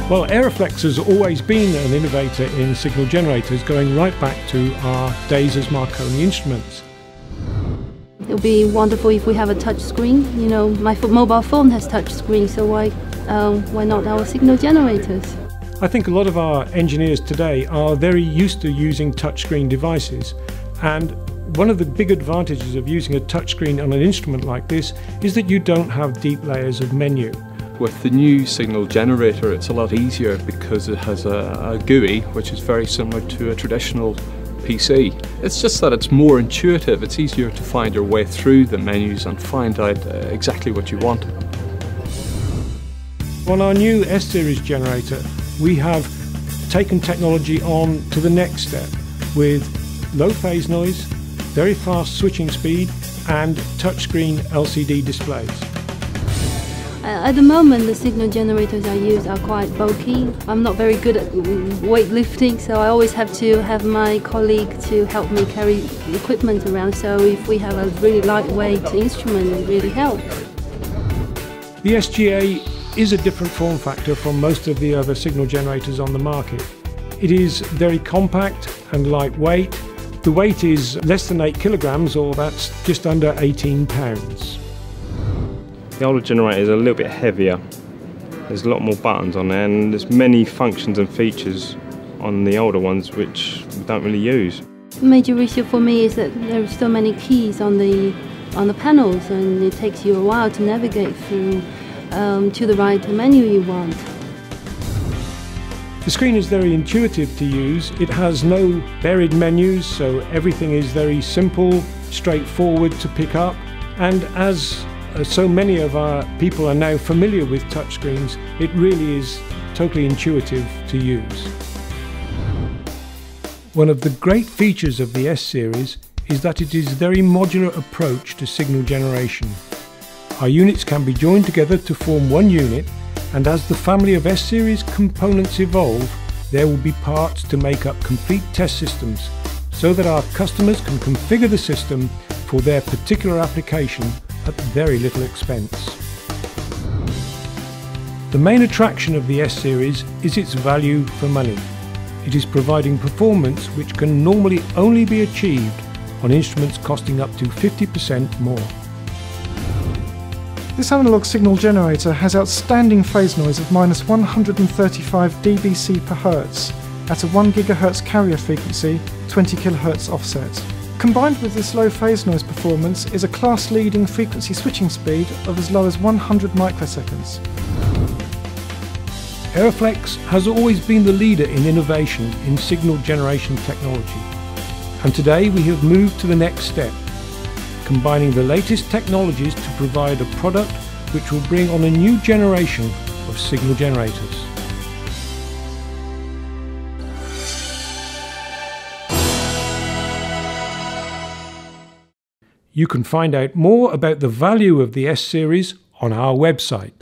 Well, Aeroflex has always been an innovator in signal generators, going right back to our days as Marconi Instruments. It would be wonderful if we have a touch screen. You know, my mobile phone has touch screen, so why not our signal generators? I think a lot of our engineers today are very used to using touchscreen devices, and one of the big advantages of using a touchscreen on an instrument like this is that you don't have deep layers of menu. With the new signal generator, it's a lot easier because it has a GUI which is very similar to a traditional PC. It's just that it's more intuitive, it's easier to find your way through the menus and find out exactly what you want. On our new S-Series generator, we have taken technology on to the next step with low phase noise, very fast switching speed and touchscreen LCD displays. At the moment, the signal generators I use are quite bulky. I'm not very good at weightlifting, so I always have to have my colleague to help me carry the equipment around. So if we have a really lightweight instrument, it really helps. The SGA is a different form factor from most of the other signal generators on the market. It is very compact and lightweight. The weight is less than 8 kilograms, or that's just under 18 pounds. The older generator is a little bit heavier. There's a lot more buttons on there, and there's many functions and features on the older ones which we don't really use. The major issue for me is that there are so many keys on the panels, and it takes you a while to navigate through to the right menu you want. The screen is very intuitive to use. It has no buried menus, so everything is very simple, straightforward to pick up, and as so many of our people are now familiar with touchscreens, it really is totally intuitive to use. One of the great features of the S-Series is that it is a very modular approach to signal generation. Our units can be joined together to form one unit, and as the family of S-Series components evolve, there will be parts to make up complete test systems, so that our customers can configure the system for their particular application at very little expense. The main attraction of the S-Series is its value for money. It is providing performance which can normally only be achieved on instruments costing up to 50% more. This analog signal generator has outstanding phase noise of -135 dBc per hertz at a 1 GHz carrier frequency, 20 kHz offset. Combined with this low phase noise performance is a class-leading frequency switching speed of as low as 100 microseconds. Aeroflex has always been the leader in innovation in signal generation technology, and today we have moved to the next step, combining the latest technologies to provide a product which will bring on a new generation of signal generators. You can find out more about the value of the S-Series on our website.